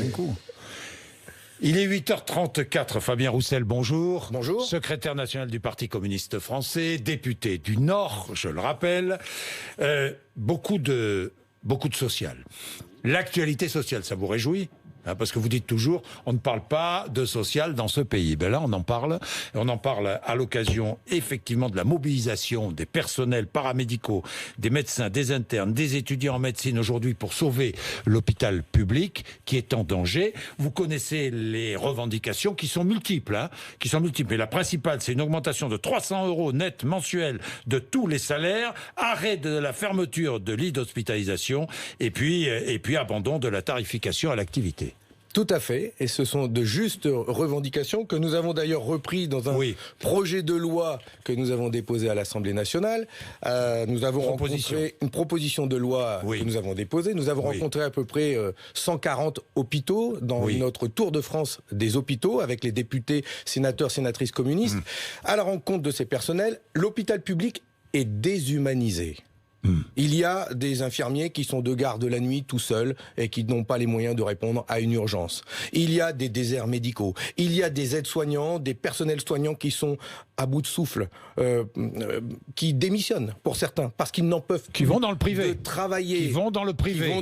d'un coup. Il est 8h34, Fabien Roussel, bonjour. Bonjour. Secrétaire national du Parti communiste français, député du Nord, je le rappelle. Beaucoup de social. L'actualité sociale, ça vous réjouit ? Parce que vous dites toujours, on ne parle pas de social dans ce pays. Ben là, on en parle. On en parle à l'occasion, effectivement, de la mobilisation des personnels paramédicaux, des médecins, des internes, des étudiants en médecine aujourd'hui pour sauver l'hôpital public qui est en danger. Vous connaissez les revendications qui sont multiples, Et la principale, c'est une augmentation de 300 € net mensuels de tous les salaires, arrêt de la fermeture de lits d'hospitalisation et puis abandon de la tarification à l'activité. Tout à fait, et ce sont de justes revendications que nous avons d'ailleurs repris dans un projet de loi que nous avons déposé à l'Assemblée nationale. Nous avons rencontré une proposition de loi que nous avons déposée. Nous avons rencontré à peu près 140 hôpitaux dans notre tour de France des hôpitaux avec les députés, sénateurs, sénatrices communistes. À la rencontre de ces personnels, l'hôpital public est déshumanisé. Il y a des infirmiers qui sont de garde la nuit tout seuls et qui n'ont pas les moyens de répondre à une urgence. Il y a des déserts médicaux. Il y a des aides-soignants, des personnels soignants qui sont à bout de souffle, qui démissionnent pour certains parce qu'ils n'en peuvent plus. Qui vont dans le privé. De travailler. Qui vont dans le privé.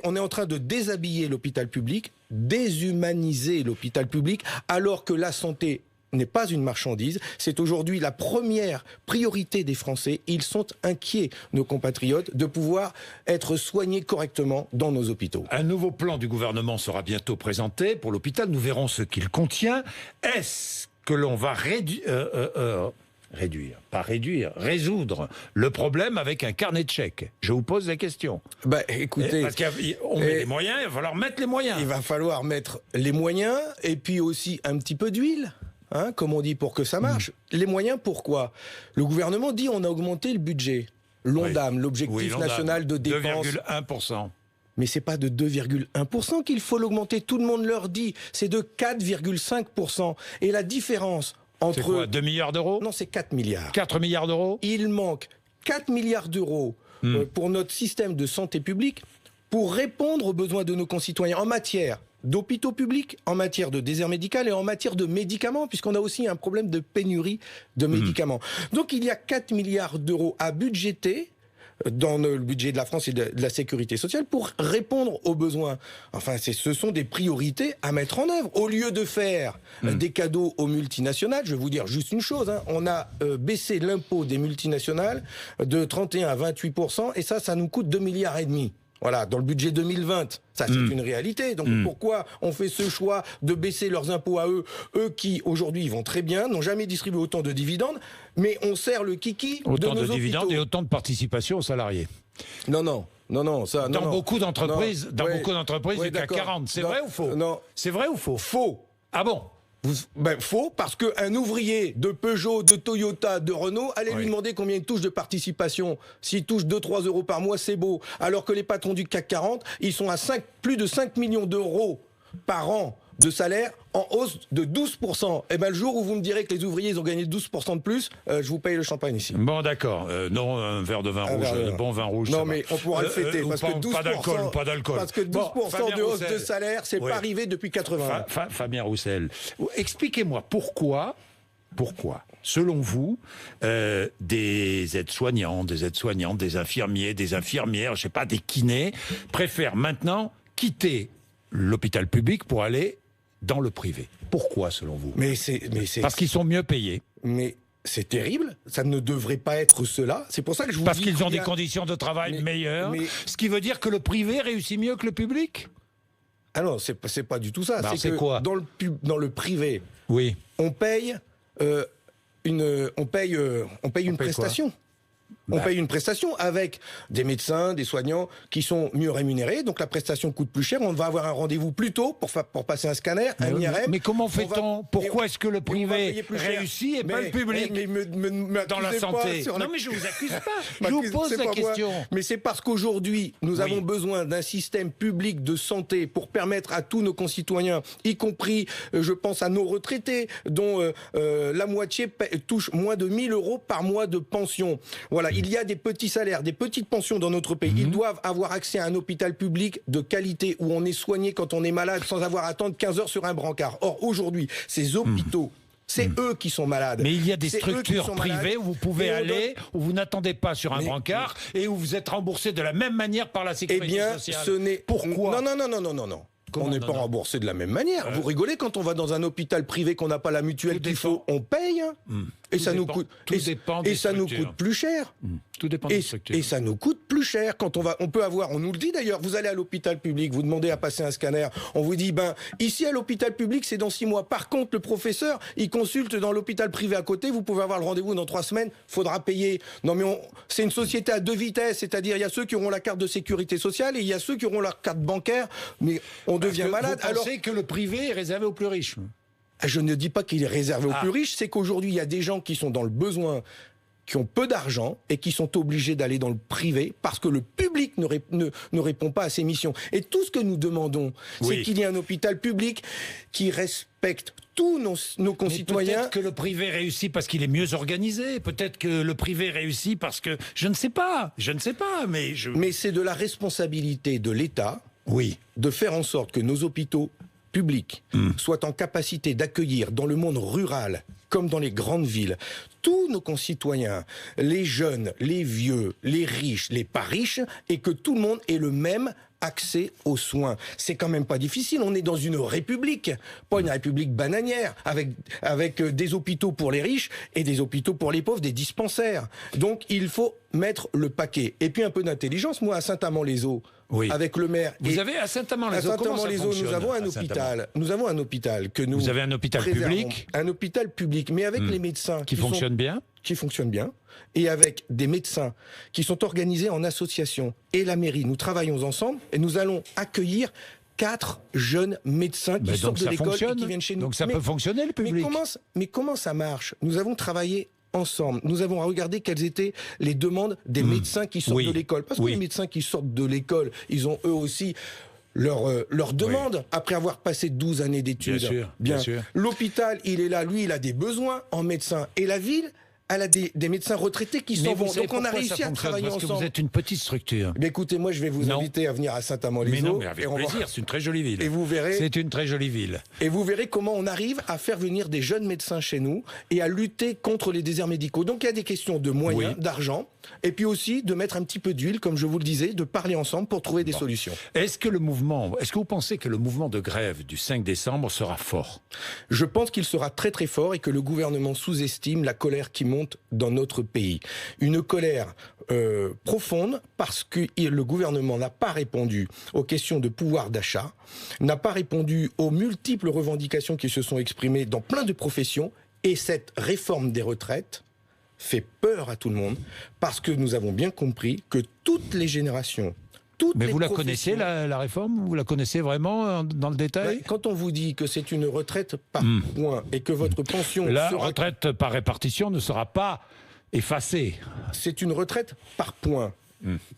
On est en train de déshabiller l'hôpital public, déshumaniser l'hôpital public, alors que la santé n'est pas une marchandise. C'est aujourd'hui la première priorité des Français. Ils sont inquiets, nos compatriotes, de pouvoir être soignés correctement dans nos hôpitaux. Un nouveau plan du gouvernement sera bientôt présenté pour l'hôpital. Nous verrons ce qu'il contient. Est-ce que l'on va résoudre le problème avec un carnet de chèques? Je vous pose la question. Écoutez, parce qu'on met les moyens, il va falloir mettre les moyens. Il va falloir mettre les moyens et puis aussi un petit peu d'huile. Comme on dit, pour que ça marche. Les moyens, pourquoi? Le gouvernement dit on a augmenté le budget. L'ONDAM, l'objectif national de dépenses. 2,1%. Mais c'est pas de 2,1% qu'il faut l'augmenter. Tout le monde leur dit. C'est de 4,5%. Et la différence entre... C'est quoi, 2 milliards d'euros? Non, c'est 4 milliards. 4 milliards d'euros? Il manque 4 milliards d'euros pour notre système de santé publique pour répondre aux besoins de nos concitoyens en matière d'hôpitaux publics, en matière de désert médical et en matière de médicaments, puisqu'on a aussi un problème de pénurie de médicaments. Donc il y a 4 milliards d'euros à budgéter dans le budget de la France et de la sécurité sociale pour répondre aux besoins. Enfin, ce sont des priorités à mettre en œuvre. Au lieu de faire des cadeaux aux multinationales, je vais vous dire juste une chose, on a baissé l'impôt des multinationales de 31 à 28%, et ça nous coûte 2,5 milliards. Voilà, dans le budget 2020, ça c'est une réalité. Donc pourquoi on fait ce choix de baisser leurs impôts à eux qui aujourd'hui vont très bien, n'ont jamais distribué autant de dividendes, mais on sert le kiki de nos hôpitaux. Autant de dividendes et autant de participation aux salariés. Non, ça... Dans beaucoup d'entreprises, oui, du CAC 40, c'est vrai ou faux? Non. C'est vrai ou faux? Faux. Ah bon? Faux, parce qu'un ouvrier de Peugeot, de Toyota, de Renault, allez lui demander combien il touche de participation. S'il touche 2-3 € par mois, c'est beau. Alors que les patrons du CAC 40, ils sont à plus de 5 millions d'euros par an de salaire, en hausse de 12%. Et le jour où vous me direz que les ouvriers ils ont gagné 12% de plus, je vous paye le champagne ici. Bon, d'accord. Non, un verre de vin rouge, de bon vin rouge. Non, mais on pourra le fêter. Parce que 12%, pas d'alcool. Parce que 12% de hausse de salaire, c'est pas arrivé depuis 80 ans. Fabien Roussel, expliquez-moi pourquoi, selon vous, des aides-soignants, des infirmiers, des infirmières, je sais pas, des kinés, préfèrent maintenant quitter l'hôpital public pour aller dans le privé. Pourquoi, selon vous? Parce qu'ils sont mieux payés. Mais c'est terrible. Ça ne devrait pas être cela. C'est pour ça que je vous dis... Parce qu'ils ont des conditions de travail meilleures. Ce qui veut dire que le privé réussit mieux que le public? Ah non, c'est pas du tout ça. C'est quoi? Dans le privé, on paye une prestation. On paye une prestation avec des médecins, des soignants qui sont mieux rémunérés. Donc la prestation coûte plus cher. On va avoir un rendez-vous plus tôt pour passer un scanner, un IRM. Mais comment fait-on? Pourquoi est-ce que le privé réussit et pas le public dans la santé? Non, mais je vous accuse pas. Je vous pose la question. Mais c'est parce qu'aujourd'hui, nous avons besoin d'un système public de santé pour permettre à tous nos concitoyens, y compris, je pense à nos retraités, dont la moitié touche moins de 1 000 € par mois de pension. Voilà, il y a des petits salaires, des petites pensions dans notre pays. Ils doivent avoir accès à un hôpital public de qualité où on est soigné quand on est malade sans avoir à attendre 15 heures sur un brancard. Or, aujourd'hui, ces hôpitaux, c'est eux qui sont malades. Mais il y a des structures privées où vous pouvez aller, où vous n'attendez pas sur un brancard et où vous êtes remboursé de la même manière par la sécurité sociale. Ce n'est... Pourquoi? Non. On n'est pas remboursé de la même manière. Vous rigolez quand on va dans un hôpital privé qu'on n'a pas la mutuelle qu'il faut, on paye. Et ça nous coûte. Et ça nous coûte plus cher. Tout dépend des structures. Et ça nous coûte plus cher quand on peut avoir. On nous le dit d'ailleurs. Vous allez à l'hôpital public, vous demandez à passer un scanner. On vous dit ici à l'hôpital public c'est dans 6 mois. Par contre le professeur il consulte dans l'hôpital privé à côté. Vous pouvez avoir le rendez-vous dans 3 semaines. Faudra payer. Non mais c'est une société à 2 vitesses. C'est-à-dire il y a ceux qui auront la carte de sécurité sociale et il y a ceux qui auront leur carte bancaire. Mais on devient malade. Vous pensez que le privé est réservé aux plus riches? Je ne dis pas qu'il est réservé aux plus riches, c'est qu'aujourd'hui, il y a des gens qui sont dans le besoin, qui ont peu d'argent et qui sont obligés d'aller dans le privé parce que le public ne répond pas à ses missions. Et tout ce que nous demandons, c'est qu'il y ait un hôpital public qui respecte tous nos concitoyens. Peut-être que le privé réussit parce qu'il est mieux organisé. Peut-être que le privé réussit parce que... Je ne sais pas, mais... Mais c'est de la responsabilité de l'État de faire en sorte que nos hôpitaux publics soient en capacité d'accueillir dans le monde rural comme dans les grandes villes tous nos concitoyens, les jeunes, les vieux, les riches, les pas riches, et que tout le monde ait le même accès aux soins. C'est quand même pas difficile, on est dans une république, pas une république bananière, avec des hôpitaux pour les riches et des hôpitaux pour les pauvres, des dispensaires. Donc il faut mettre le paquet. Et puis un peu d'intelligence, moi à Saint-Amand-les-Eaux, avec le maire... Vous avez à Saint-Amand-les-Eaux, comment ça fonctionne? nous avons un hôpital. Nous avons un hôpital que nous... Vous avez un hôpital public? Un hôpital public, mais avec les médecins... Qui fonctionne bien? Qui fonctionne bien, et avec des médecins qui sont organisés en association. Et la mairie, nous travaillons ensemble, et nous allons accueillir 4 jeunes médecins qui sortent de l'école et qui viennent chez nous. Donc ça peut fonctionner, le public? Mais comment ça marche? Nous avons travaillé ensemble. Nous avons regardé quelles étaient les demandes des médecins qui sortent de l'école. Parce que les médecins qui sortent de l'école, ils ont eux aussi leur demande après avoir passé 12 années d'études. Bien sûr. L'hôpital, il est là, lui, il a des besoins en médecins. Et la ville, elle a des médecins retraités qui s'en vont. Donc on a réussi à travailler ensemble. Parce que vous êtes une petite structure. Mais écoutez, moi je vais vous inviter à venir à Saint-Amand-les-Eaux. Mais non, mais avec plaisir, c'est une très jolie ville. Et vous verrez. C'est une très jolie ville. Et vous verrez comment on arrive à faire venir des jeunes médecins chez nous et à lutter contre les déserts médicaux. Donc il y a des questions de moyens, d'argent, et puis aussi de mettre un petit peu d'huile, comme je vous le disais, de parler ensemble pour trouver des solutions. Est-ce que vous pensez que le mouvement de grève du 5 décembre sera fort? Je pense qu'il sera très très fort et que le gouvernement sous-estime la colère qui monte dans notre pays. Une colère profonde parce que le gouvernement n'a pas répondu aux questions de pouvoir d'achat, n'a pas répondu aux multiples revendications qui se sont exprimées dans plein de professions, et cette réforme des retraites fait peur à tout le monde parce que nous avons bien compris que toutes les générations... Mais vous la connaissez, la réforme? Vous la connaissez vraiment dans le détail? Quand on vous dit que c'est une retraite par point et que votre pension... La retraite par répartition ne sera pas effacée. C'est une retraite par point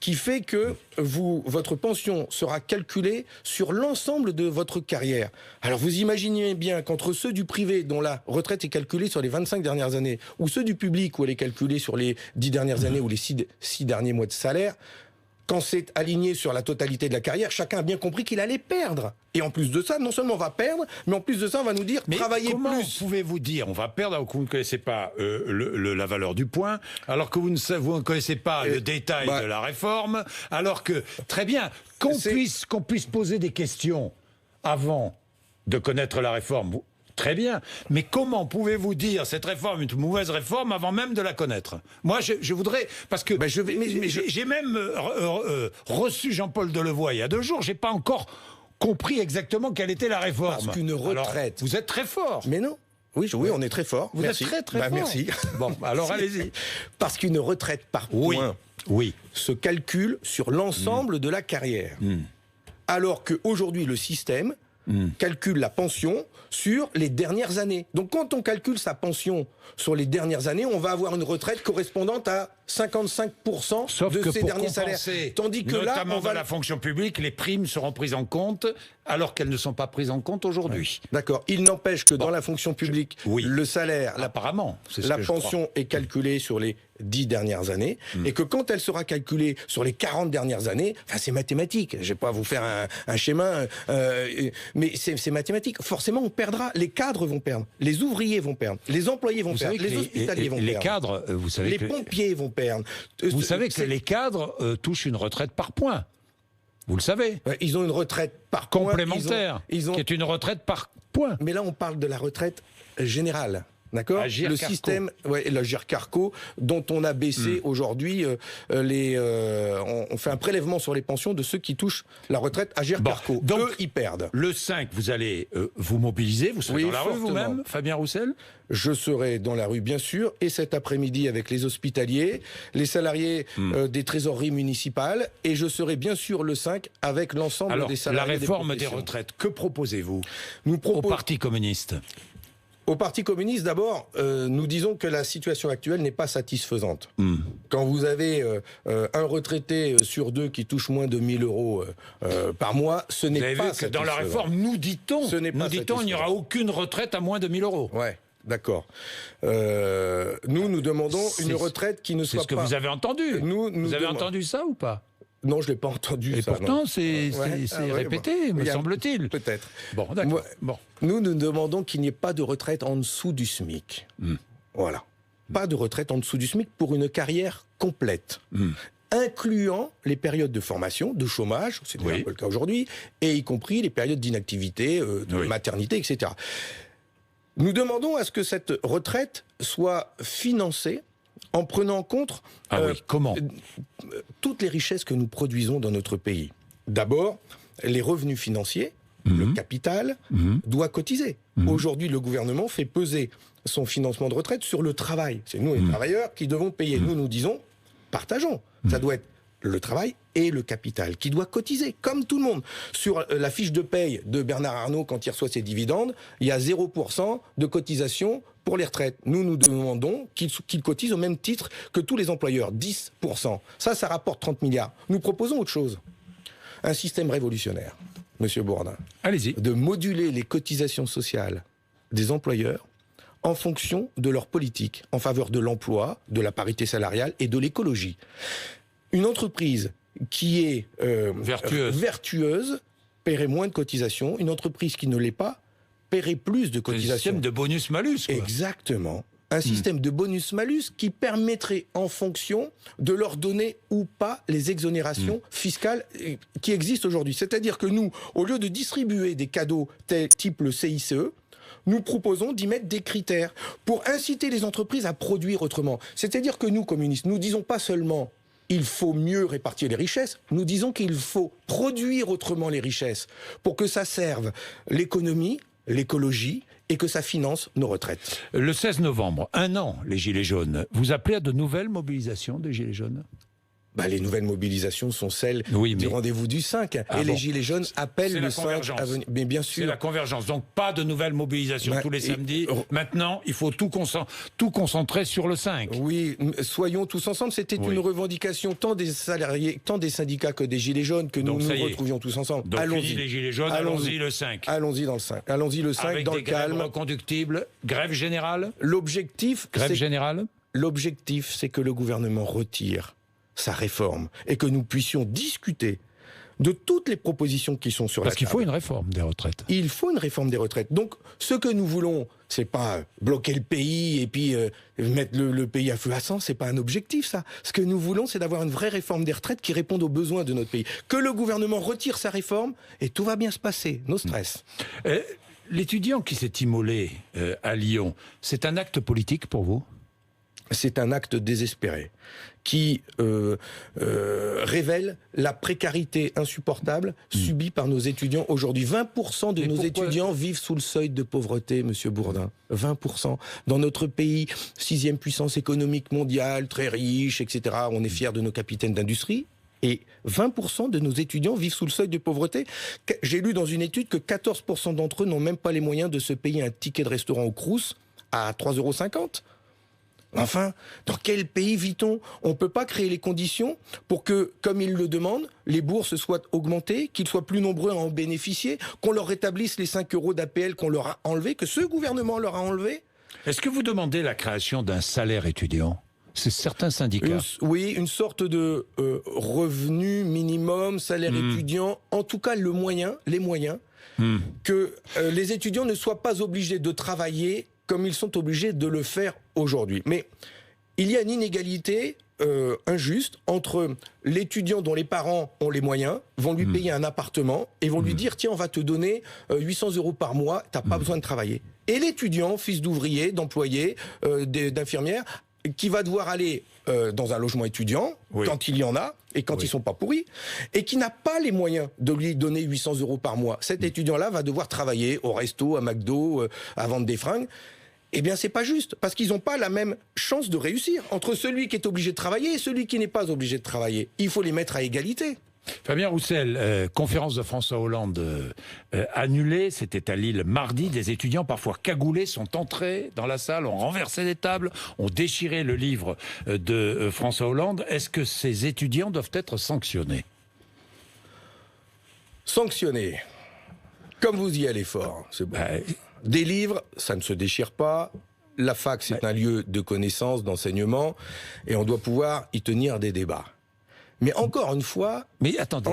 qui fait que votre pension sera calculée sur l'ensemble de votre carrière. Alors vous imaginez bien qu'entre ceux du privé dont la retraite est calculée sur les 25 dernières années, ou ceux du public où elle est calculée sur les 10 dernières années ou les 6 derniers mois de salaire, quand c'est aligné sur la totalité de la carrière, chacun a bien compris qu'il allait perdre. Et en plus de ça, non seulement on va perdre, mais en plus de ça, on va nous dire travailler plus. Comment pouvez-vous dire on va perdre alors que vous ne connaissez pas la valeur du point, alors que vous ne connaissez pas le détail de la réforme, alors que, très bien, qu'on puisse poser des questions avant de connaître la réforme, très bien, mais comment pouvez-vous dire cette réforme est une mauvaise réforme avant même de la connaître? Moi, je voudrais, parce que j'ai même reçu Jean-Paul Delevoye il y a 2 jours, j'ai pas encore compris exactement quelle était la réforme. Parce qu'une retraite... Alors, vous êtes très fort. Mais non. Oui, on est très fort. Vous êtes très fort. Merci. Bon, alors allez-y. Parce qu'une retraite par point se calcule sur l'ensemble de la carrière. Alors qu'aujourd'hui, le système calcule la pension sur les dernières années. Donc quand on calcule sa pension sur les dernières années, on va avoir une retraite correspondante à 55% de ses derniers salaires. Tandis que là, on va... dans la fonction publique, les primes seront prises en compte alors qu'elles ne sont pas prises en compte aujourd'hui. D'accord. Il n'empêche que dans la fonction publique, le salaire, apparemment, la pension est calculée sur les 10 dernières années, et que quand elle sera calculée sur les 40 dernières années, enfin c'est mathématique, je vais pas vous faire un schéma, mais c'est mathématique. Forcément, on perdra, les cadres vont perdre, les ouvriers vont perdre, les employés vont perdre, les hospitaliers vont perdre. Les cadres, vous savez les pompiers vont perdre. Vous savez que les cadres touchent une retraite par points. Vous le savez. Ils ont une retraite par complémentaire, qui est une retraite par points. Mais là, on parle de la retraite générale. D'accord. Le système, l'Agirc Arrco, dont on a baissé aujourd'hui on fait un prélèvement sur les pensions de ceux qui touchent la retraite Agirc Arrco. Donc, eux, ils perdent. Le 5, vous allez vous mobiliser, vous serez dans la rue vous-même, Fabien Roussel? Je serai dans la rue, bien sûr, et cet après-midi avec les hospitaliers, les salariés des trésoreries municipales, et je serai bien sûr le 5 avec l'ensemble des salariés. La réforme des retraites, que proposez-vous au Parti communiste? Au Parti communiste, d'abord, nous disons que la situation actuelle n'est pas satisfaisante. Quand vous avez un retraité sur 2 qui touche moins de 1 000 euros par mois, ce n'est pas satisfaisant. Dans la réforme, nous dit-on, il n'y aura aucune retraite à moins de 1 000 euros. Ouais. D'accord. Nous demandons une retraite qui ne soit pas... C'est ce que vous avez entendu. Vous avez entendu ça ou pas? Non, je ne l'ai pas entendu. Et ça, pourtant, c'est répété, me semble-t-il. Peut-être. Bon, d'accord. Nous demandons qu'il n'y ait pas de retraite en dessous du SMIC. Voilà. Pas de retraite en dessous du SMIC pour une carrière complète. Incluant les périodes de formation, de chômage, c'est un peu le cas aujourd'hui, et y compris les périodes d'inactivité, de maternité, etc. Nous demandons à ce que cette retraite soit financée en prenant en compte comment toutes les richesses que nous produisons dans notre pays. D'abord, les revenus financiers, le capital, doit cotiser. Aujourd'hui, le gouvernement fait peser son financement de retraite sur le travail. C'est nous, les travailleurs, qui devons payer. Nous disons, partageons. Ça doit être le travail et le capital qui doit cotiser, comme tout le monde. Sur la fiche de paye de Bernard Arnault, quand il reçoit ses dividendes, il y a 0% de cotisation pour les retraites. Nous demandons qu'il cotise au même titre que tous les employeurs, 10%. Ça rapporte 30 milliards. Nous proposons autre chose. Un système révolutionnaire, Monsieur Bourdin. Allez-y. De moduler les cotisations sociales des employeurs en fonction de leur politique, en faveur de l'emploi, de la parité salariale et de l'écologie. Une entreprise qui est vertueuse paierait moins de cotisations. Une entreprise qui ne l'est pas paierait plus de cotisations. Un système de bonus-malus. Exactement. Un système de bonus-malus qui permettrait, en fonction, de leur donner ou pas les exonérations fiscales qui existent aujourd'hui. C'est-à-dire que nous, au lieu de distribuer des cadeaux type le CICE, nous proposons d'y mettre des critères pour inciter les entreprises à produire autrement. C'est-à-dire que nous, communistes, nous disons pas seulement il faut mieux répartir les richesses, nous disons qu'il faut produire autrement les richesses pour que ça serve l'économie, l'écologie et que ça finance nos retraites. Le 16 novembre, 1 an, les Gilets jaunes. Vous appelez à de nouvelles mobilisations des Gilets jaunes ? Les nouvelles mobilisations sont celles du rendez-vous du 5. Les Gilets jaunes appellent le 5 à venir. Mais bien sûr. C'est la convergence. Donc pas de nouvelles mobilisations tous les samedis. Maintenant, il faut tout concentrer sur le 5. Oui, soyons tous ensemble. C'était une revendication tant des salariés, tant des syndicats que des Gilets jaunes que nous nous retrouvions tous ensemble. Donc allons-y les Gilets jaunes, allons-y le 5. Allons-y dans le 5. Allons-y le 5 avec dans des le calme. Grèves reconductibles, grève générale. L'objectif, c'est que le gouvernement retire sa réforme et que nous puissions discuter de toutes les propositions qui sont sur la table. Parce qu'il faut une réforme des retraites. Il faut une réforme des retraites. Donc, ce que nous voulons, c'est pas bloquer le pays et puis mettre le pays à feu à sang. C'est pas un objectif, ça. Ce que nous voulons, c'est d'avoir une vraie réforme des retraites qui réponde aux besoins de notre pays. Que le gouvernement retire sa réforme et tout va bien se passer. No stress. L'étudiant qui s'est immolé à Lyon, c'est un acte politique pour vous ? C'est un acte désespéré qui révèle la précarité insupportable subie par nos étudiants aujourd'hui. 20% de nos étudiants vivent sous le seuil de pauvreté, Monsieur Bourdin. 20%. Dans notre pays, 6e puissance économique mondiale, très riche, etc. On est fiers de nos capitaines d'industrie. Et 20% de nos étudiants vivent sous le seuil de pauvreté. J'ai lu dans une étude que 14% d'entre eux n'ont même pas les moyens de se payer un ticket de restaurant au Crous à 3,50 €. Enfin, dans quel pays vit-on ? On ne peut pas créer les conditions pour que, comme ils le demandent, les bourses soient augmentées, qu'ils soient plus nombreux à en bénéficier, qu'on leur rétablisse les 5 € d'APL qu'on leur a enlevés, que ce gouvernement leur a enlevés. Est-ce que vous demandez la création d'un salaire étudiant ? C'est certains syndicats. Oui, une sorte de revenu minimum, salaire étudiant, en tout cas les moyens, que les étudiants ne soient pas obligés de travailler comme ils sont obligés de le faire aujourd'hui. Mais il y a une inégalité injuste entre l'étudiant dont les parents ont les moyens, vont lui payer un appartement et vont lui dire « Tiens, on va te donner 800 € par mois, t'as pas besoin de travailler ». Et l'étudiant, fils d'ouvrier, d'employé, d'infirmière, qui va devoir aller dans un logement étudiant, quand il y en a, et quand ils sont pas pourris, et qui n'a pas les moyens de lui donner 800 € par mois. Cet étudiant-là va devoir travailler au resto, à McDo, à vendre des fringues. Eh bien, c'est pas juste, parce qu'ils n'ont pas la même chance de réussir entre celui qui est obligé de travailler et celui qui n'est pas obligé de travailler. Il faut les mettre à égalité. Fabien Roussel, conférence de François Hollande annulée, c'était à Lille mardi. Des étudiants parfois cagoulés sont entrés dans la salle, ont renversé des tables, ont déchiré le livre de François Hollande. Est-ce que ces étudiants doivent être sanctionnés? Sanctionnés, comme vous y allez fort, c'est bon. Des livres, ça ne se déchire pas. La fac, c'est un lieu de connaissance, d'enseignement, et on doit pouvoir y tenir des débats. Mais encore une fois... Mais attendez,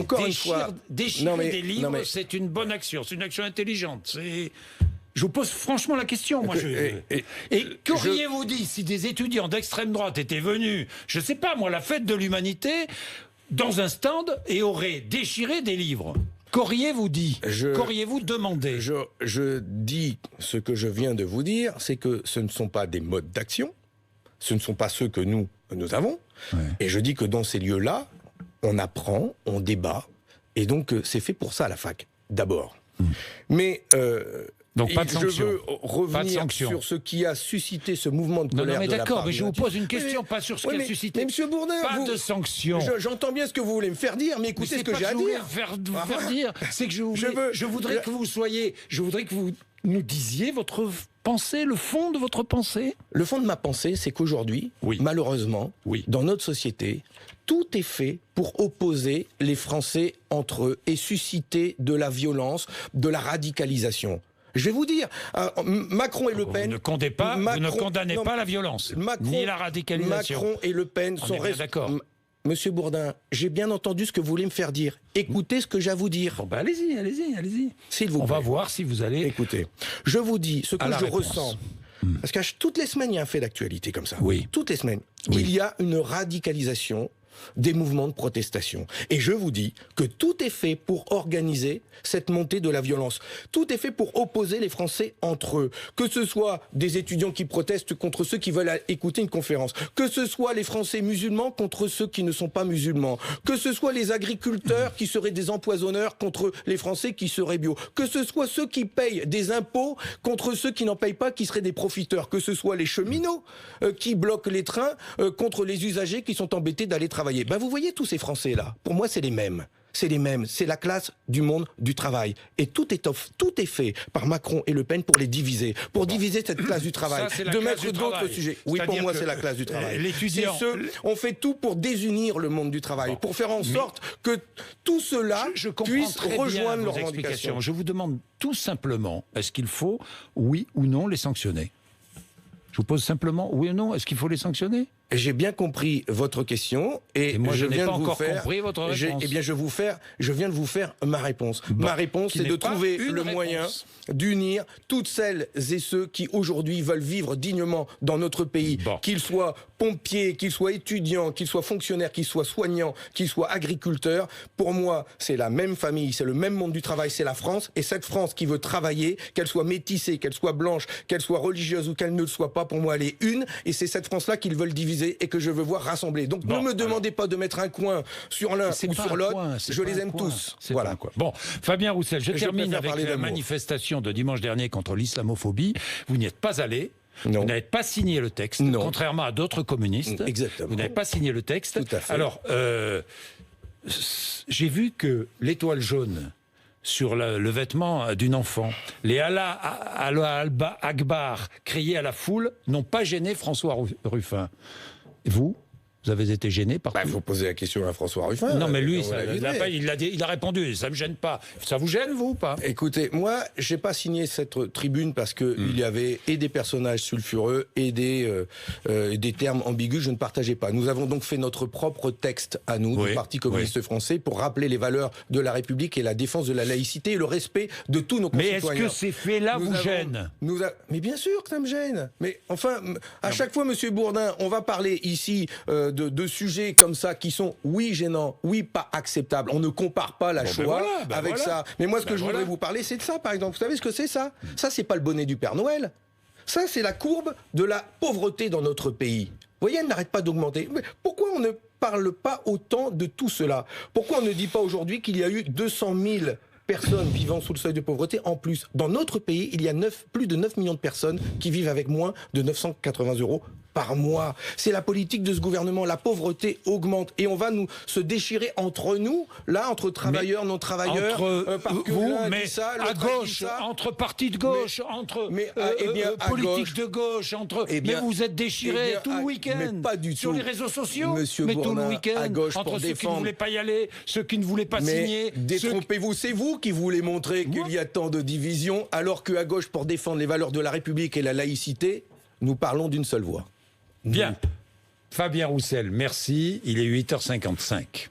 déchirer des livres, mais... c'est une bonne action, c'est une action intelligente. Je vous pose franchement la question. Moi, et qu'auriez-vous dit si des étudiants d'extrême droite étaient venus, je ne sais pas moi, la fête de l'humanité, dans un stand, et auraient déchiré des livres? Qu'auriez-vous dit? Qu'auriez-vous demandé? Je dis ce que je viens de vous dire, c'est que ce ne sont pas des modes d'action, ce ne sont pas ceux que nous avons. Ouais. Et je dis que dans ces lieux-là, on apprend, on débat, et donc c'est fait pour ça la fac, d'abord. Mais donc pas de sanction. Je veux revenir sur ce qui a suscité ce mouvement de colère. Non, mais de la d'accord, part mais je vous pose une question, pas sur ce qui a suscité. Mais Monsieur Bourdin, de sanction. J'entends bien ce que vous voulez me faire dire, mais écoutez ce que j'ai à dire. Faire dire, c'est que je voudrais que vous nous disiez votre pensée, le fond de votre pensée. Le fond de ma pensée, c'est qu'aujourd'hui, malheureusement, dans notre société, tout est fait pour opposer les Français entre eux et susciter de la violence, de la radicalisation. Je vais vous dire, Macron et Le Pen... Vous ne condamnez pas la violence, ni la radicalisation. Macron et Le Pen sont d'accord. Monsieur Bourdin, j'ai bien entendu ce que vous voulez me faire dire. Écoutez ce que j'ai à vous dire. Bon, allez-y. S'il vous plaît. On va voir si vous allez... Écoutez, je vous dis ce que je ressens. Parce que toutes les semaines, il y a un fait d'actualité comme ça. Oui. Toutes les semaines. Il y a une radicalisation des mouvements de protestation. Et je vous dis que tout est fait pour organiser cette montée de la violence. Tout est fait pour opposer les Français entre eux. Que ce soit des étudiants qui protestent contre ceux qui veulent écouter une conférence. Que ce soit les Français musulmans contre ceux qui ne sont pas musulmans. Que ce soit les agriculteurs qui seraient des empoisonneurs contre les Français qui seraient bio. Que ce soit ceux qui payent des impôts contre ceux qui n'en payent pas, qui seraient des profiteurs. Que ce soit les cheminots qui bloquent les trains contre les usagers qui sont embêtés d'aller travailler. Ben vous voyez tous ces Français-là, pour moi c'est les mêmes. C'est les mêmes, c'est la classe du monde du travail. Et tout est fait par Macron et Le Pen pour les diviser, pour diviser cette classe du travail, de mettre d'autres sujets. Oui, pour moi c'est la classe du travail. On fait tout pour désunir le monde du travail, pour faire en sorte que tout cela puisse rejoindre leurs revendications. Je vous demande tout simplement, est-ce qu'il faut, oui ou non, les sanctionner? Je vous pose simplement, oui ou non, est-ce qu'il faut les sanctionner? J'ai bien compris votre question et moi, je n'ai pas encore compris votre réponse. Eh bien, je viens de vous faire ma réponse. Bon, ma réponse, c'est de trouver le moyen d'unir toutes celles et ceux qui aujourd'hui veulent vivre dignement dans notre pays, qu'ils soient pompiers, qu'ils soient étudiants, qu'ils soient fonctionnaires, qu'ils soient soignants, qu'ils soient agriculteurs. Pour moi, c'est la même famille, c'est le même monde du travail, c'est la France. Et cette France qui veut travailler, qu'elle soit métissée, qu'elle soit blanche, qu'elle soit religieuse ou qu'elle ne le soit pas, pour moi, elle est une. Et c'est cette France-là qu'ils veulent diviser et que je veux voir rassembler. Donc ne me demandez pas de mettre un coin sur l'un ou sur l'autre, je les aime tous. Voilà. Bon, Fabien Roussel, je termine avec la manifestation de dimanche dernier contre l'islamophobie. Vous n'y êtes pas allé. Non. Vous n'avez pas signé le texte, contrairement à d'autres communistes. Exactement. Vous n'avez pas signé le texte. Tout à fait. Alors, j'ai vu que l'étoile jaune sur le vêtement d'une enfant, les Allah Akbar criés à la foule, n'ont pas gêné François Ruffin. Vous, Vous avez été gêné par Il faut poser la question à François Ruffin. Non, mais lui, on l'a évidé. il a répondu. Ça me gêne pas. Ça vous gêne, vous, ou pas? Écoutez, moi, j'ai pas signé cette tribune parce que il y avait et des personnages sulfureux et des termes ambigus. Je ne partageais pas. Nous avons donc fait notre propre texte à nous, du Parti communiste français, pour rappeler les valeurs de la République et la défense de la laïcité et le respect de tous nos concitoyens. Mais est-ce que ces faits-là vous gênent? Mais bien sûr que ça me gêne. Mais enfin, à chaque fois, Monsieur Bourdin, on va parler ici de sujets comme ça qui sont, oui, gênants, oui, pas acceptables. On ne compare pas la Shoah avec ça. Mais moi, ce que je voudrais vous parler, c'est de ça, par exemple. Vous savez ce que c'est, ça? Ça, c'est pas le bonnet du Père Noël. Ça, c'est la courbe de la pauvreté dans notre pays. Vous voyez, elle n'arrête pas d'augmenter. Mais pourquoi on ne parle pas autant de tout cela? Pourquoi on ne dit pas aujourd'hui qu'il y a eu 200 000 personnes vivant sous le seuil de pauvreté en plus? Dans notre pays, il y a plus de 9 millions de personnes qui vivent avec moins de 980 € par mois. C'est la politique de ce gouvernement. La pauvreté augmente et on va nous se déchirer entre nous, là, entre travailleurs, non-travailleurs, à gauche, entre partis de gauche, entre politiques de gauche, mais vous êtes déchirés tout le week-end sur les réseaux sociaux, mais tout le week-end, entre ceux qui ne voulaient pas y aller, ceux qui ne voulaient pas signer. Détrompez-vous, c'est vous qui voulez montrer qu'il y a tant de divisions, alors qu'à gauche, pour défendre les valeurs de la République et la laïcité, nous parlons d'une seule voix. Bien. Fabien Roussel, merci. Il est 8h55.